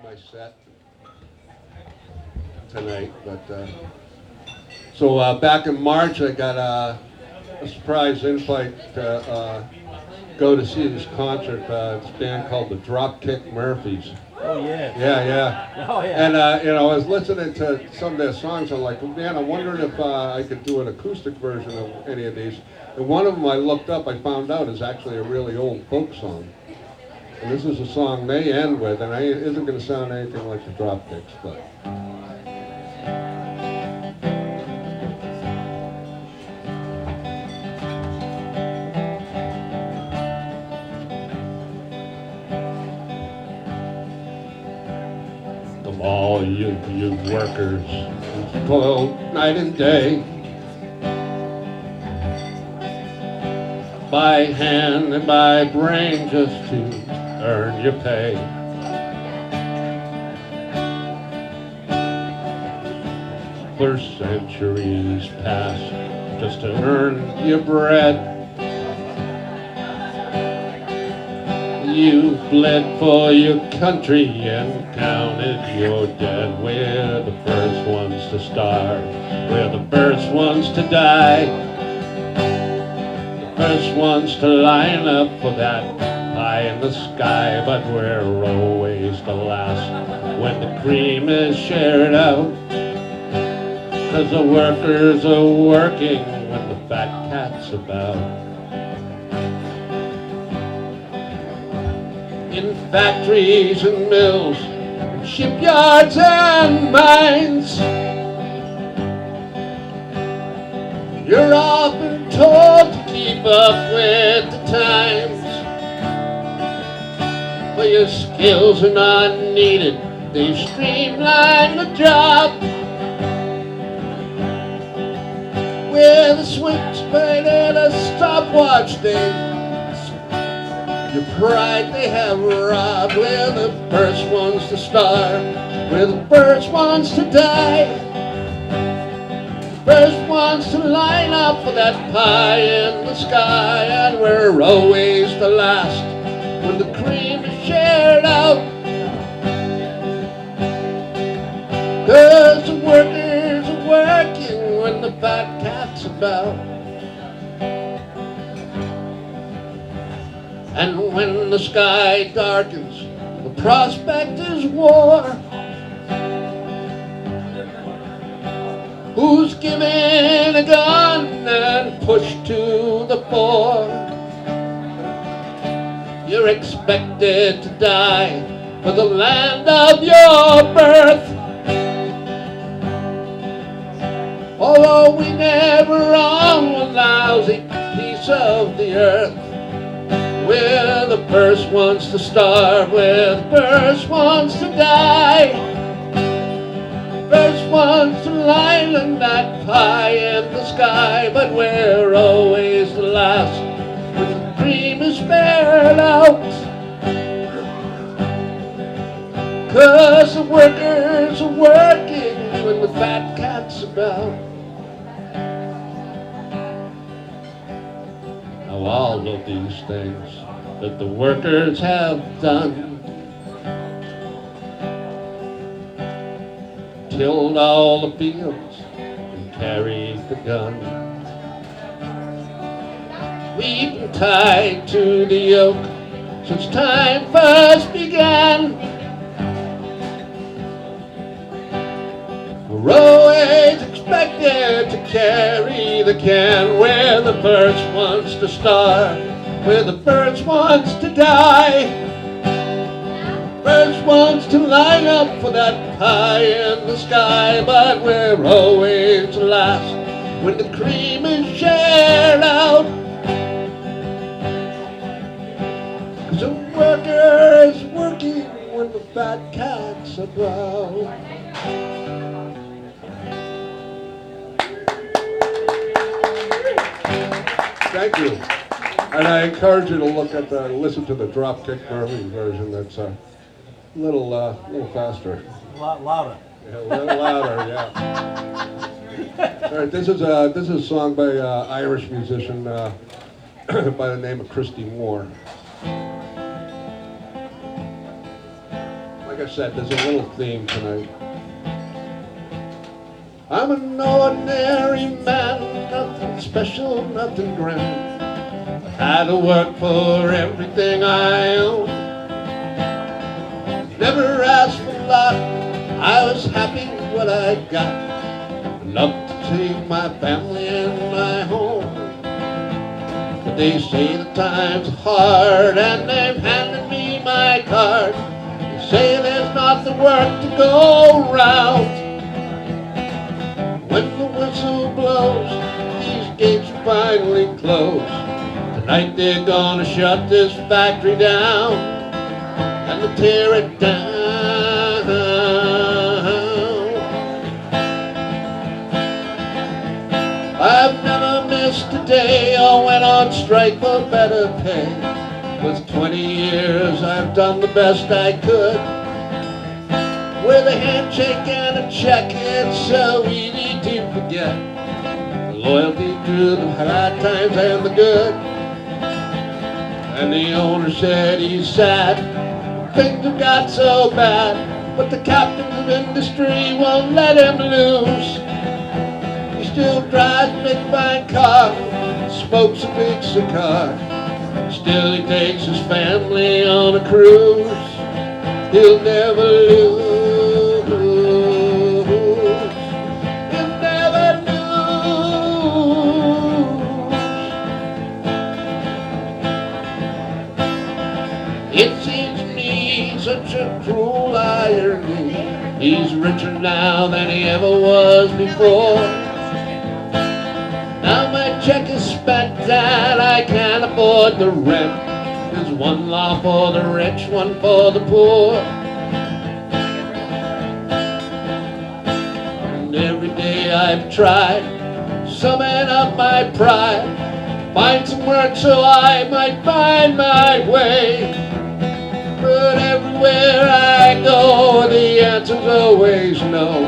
my set tonight, but so back in March I got a surprise invite to go to see this concert. This band called the Dropkick Murphys. Oh yeah. Yeah, yeah. Oh yeah. And I was listening to some of their songs. I'm like, well, man, I'm wondering if I could do an acoustic version of any of these. And one of them I looked up, I found out is actually a really old folk song. And this is a song they end with, and it isn't going to sound anything like the Dropkicks, but. Of all you workers who toil night and day, by hand and by brain just to earn your pay. For centuries past, just to earn your bread. You bled for your country and counted your dead. We're the first ones to starve. We're the first ones to die. The first ones to line up for that pie in the sky. But we're always the last when the cream is shared out. 'Cause the workers are working when the fat cat's about. In factories and mills, shipyards and mines, you're often told to keep up with the times. But your skills are not needed, they streamline the job. With a switchblade and a stopwatch, your pride they have robbed. We're the first ones to starve. We're the first ones to die. The first ones to line up for that pie in the sky. And we're always the last when the cream is shared out. 'Cause the workers are working when the fat cat's about. And when the sky darkens, the prospect is war. Who's given a gun and pushed to the fore? You're expected to die for the land of your birth. Although we never own a lousy piece of the earth. We're the first ones to starve, we're the first ones to die. First ones to line on that pie in the sky. But we're always the last when the cream is spared out. 'Cause the workers are working when the fat cat's about. Now all of these things that the workers have done, tilled all the fields and carried the gun. We've been tied to the yoke since time first began. We're always expected to carry the can. We're the first ones to starve. We're the first ones to die. First ones to line up for that pie in the sky. But we're always last when the cream is shared out. 'Cause the worker is working when the fat cat's about. Thank you. And I encourage you to listen to the Dropkick Murphys version. That's a little faster. A lot louder. Yeah, a little louder, yeah. All right, this is a song by an Irish musician by the name of Christy Moore. Like I said, there's a little theme tonight. I'm an ordinary man, nothing special, nothing grand. I had to work for everything I own. Never asked for a lot, I was happy with what I got. Enough to take my family and my home. But they say the times are hard and they've handed me my card. They say there's not the work to go round. When the whistle blows, these gates are finally closed. Tonight they're gonna shut this factory down and they'll tear it down. I've never missed a day or went on strike for better pay. With 20 years I've done the best I could. With a handshake and a check, it's so easy to forget. Loyalty through the hard times and the good. And the owner said he's sad, things have got so bad, but the captains of industry won't let him lose. He still drives a big fine car, smokes a big cigar. Still he takes his family on a cruise. He'll never lose. He'll never lose. It seems to me such a cruel irony. He's richer now than he ever was before. Now my check is spent and I can't afford the rent. There's one law for the rich, one for the poor. And every day I've tried, summon up my pride, find some work so I might find my way. But everywhere I go, the answer's always no.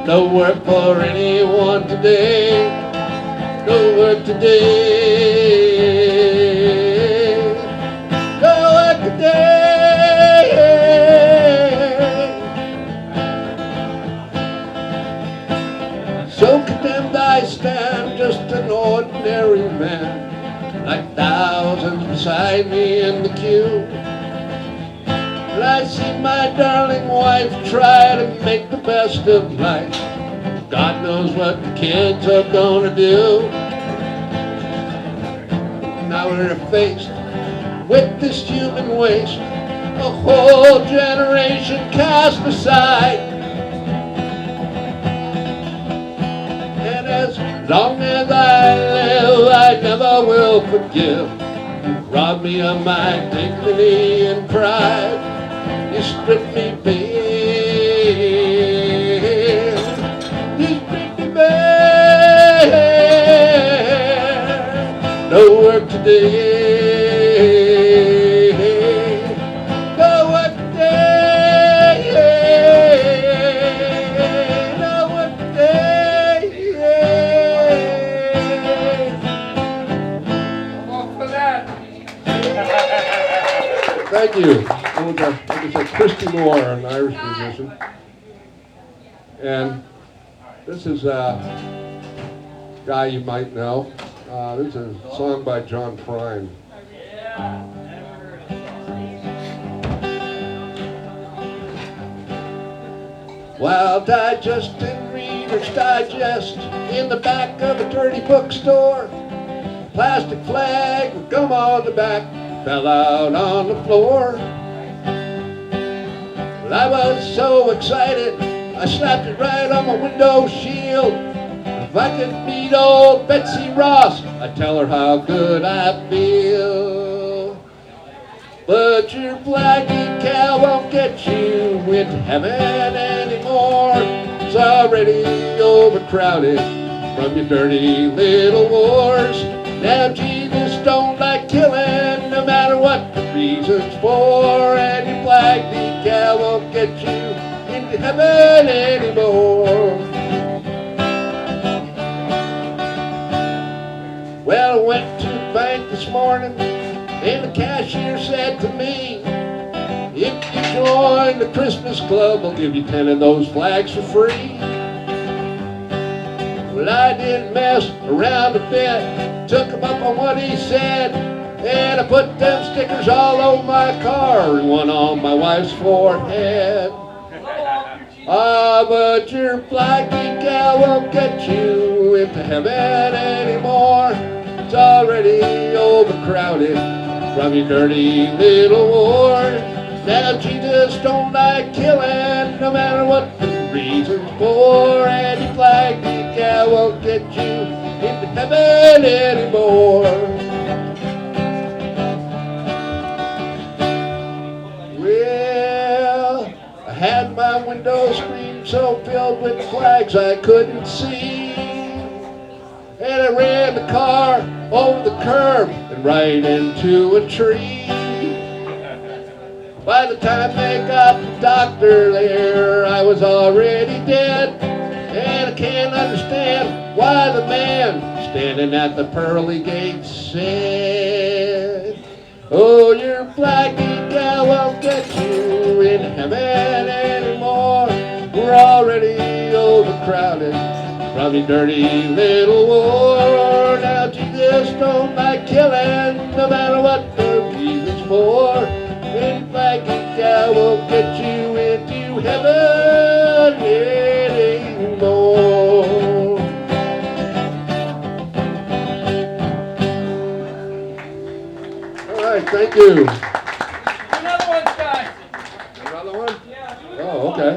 No work for anyone today. No work today. No work today. So condemned I stand, just an ordinary man, like thousands beside me in the queue. But I see my darling wife try to make the best of life. God knows what the kids are gonna do. Now we're faced with this human waste, a whole generation cast aside. And as long as I live, I never will forgive. You robbed me of my dignity and pride. You stripped me bare. No work today. No work today. No work today. I'm all for that. Thank you. Like I said, Christy Moore, an Irish musician. And this is a guy you might know. This is a song by John Prine. While digesting Reader's Digest in the back of a dirty bookstore, plastic flag with gum on the back fell out on the floor. But I was so excited, I slapped it right on my window shield. If I could meet old Betsy Ross, I'd tell her how good I feel. But your flag decal won't get you into heaven anymore. It's already overcrowded from your dirty little wars. Now Jesus don't like killing, no matter what the reason's for. And your flag decal won't get you into heaven anymore. Well, I went to the bank this morning, and the cashier said to me, if you join the Christmas club will give you 10 of those flags for free. Well, I didn't mess around a bit, took him up on what he said, and I put them stickers all over my car and one on my wife's forehead. Ah, but your black gal won't get you into heaven anymore. It's already overcrowded from your dirty little war. Now Jesus don't like killing, no matter what the reason's for. And your black gal won't get you into heaven anymore. Well, I had my window screen so filled with flags I couldn't see. And I ran the car over the curb and right into a tree. By the time they got the doctor there, I was already dead. And I can't understand why the man standing at the pearly gates said, oh, your black gal won't get you in heaven anymore. We're already overcrowded from your dirty little war. Now Jesus don't like killing, no matter what the reason's for. And your black gal won't get you into heaven anymore. All right, thank you. Another one, guys. Another one? Yeah. Oh, okay.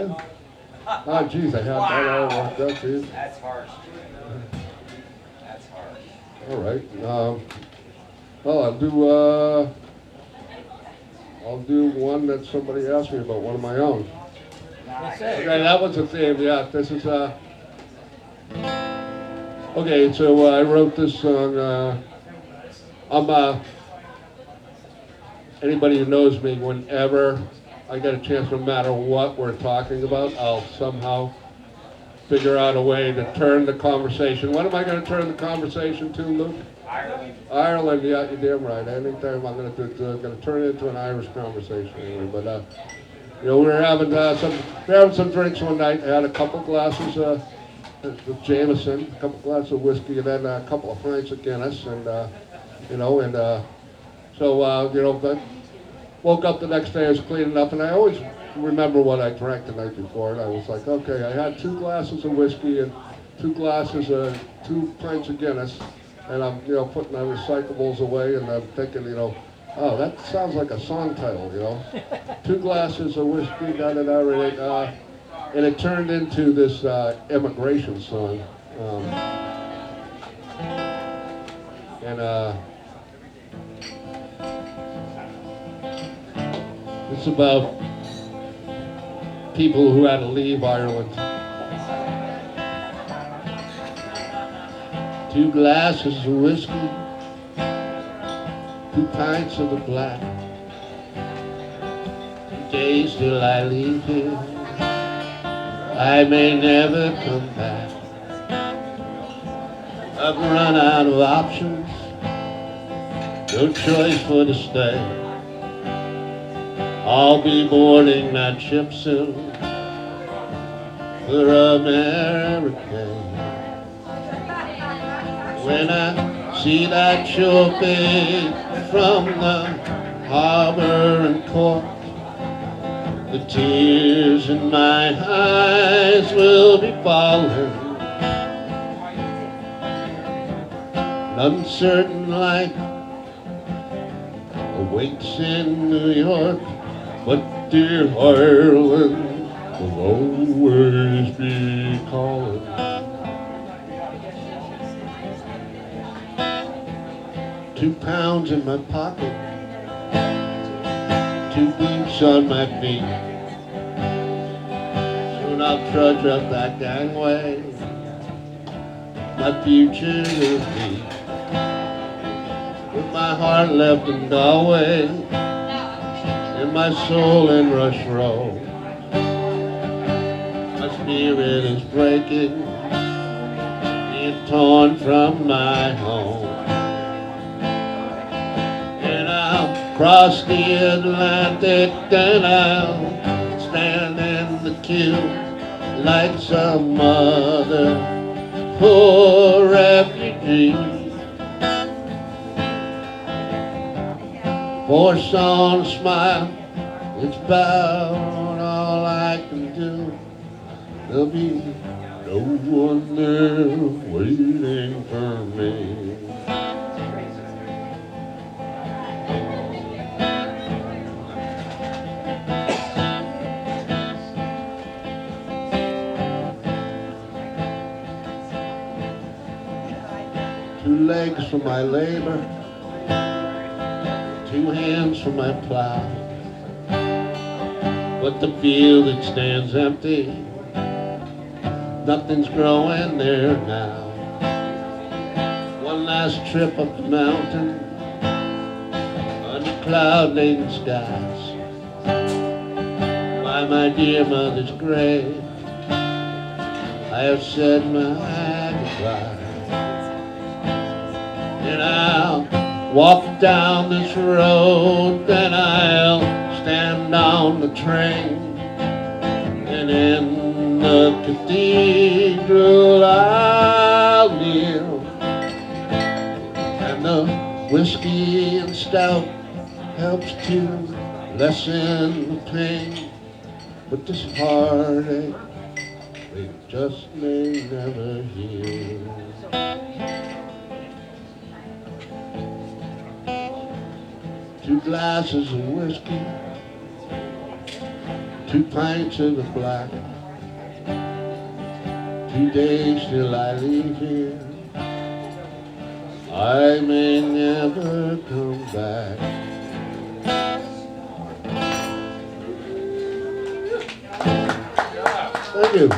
Oh, geez, I had that all worked out, geez. That's harsh. That's harsh. All right. Well, I'll do one that somebody asked me about, one of my own. Nice. Okay, that was a theme, yeah. This is, okay, so I wrote this song, anybody who knows me, whenever I get a chance, no matter what we're talking about, I'll somehow figure out a way to turn the conversation. What am I going to turn the conversation to, Luke? Ireland. Ireland, yeah, you're damn right. Anytime I'm going to turn it into an Irish conversation anyway. But you know, we were having some drinks one night. I had a couple glasses with Jameson, a couple glasses of whiskey, and then a couple of pints of Guinness, and you know, and so you know, but woke up the next day, I was cleaning up, and I always remember what I drank the night before, and I was like, okay, I had 2 glasses of whiskey and 2 pints of Guinness, and I'm, you know, putting my recyclables away, and I'm thinking, you know, oh, that sounds like a song title, you know, 2 glasses of whiskey, and it turned into this immigration song, it's about people who had to leave Ireland. 2 glasses of whiskey, 2 pints of the black. Days till I leave here, I may never come back. I've run out of options, no choice but to stay. I'll be boarding that ship soon for America. When I see that shore big from the harbor and port, the tears in my eyes will be falling. An uncertain life awaits in New York, but dear Ireland will always be calling. 2 pounds in my pocket, 2 boots on my feet. Soon I'll trudge up that gangway, my future will be. With my heart left in Galway, and my soul in Rush Row. My spirit is breaking, being torn from my home. And I'll cross the Atlantic and I'll stand in the queue like some other poor refugee. Force on a smile, it's about all I can do. There'll be no one there waiting for me. Two legs for my labor, two hands for my plow. But the field, it stands empty, nothing's growing there now. One last trip up the mountain, under cloud-laden skies. By my dear mother's grave, I have said my goodbye. And I'll walk down this road, then I'll stand on the train, and in the cathedral I'll kneel. And the whiskey and stout helps to lessen the pain, but this heartache, it just may never heal. Two glasses of whiskey, 2 pints of the black. 2 days till I leave here, I may never come back. Thank you.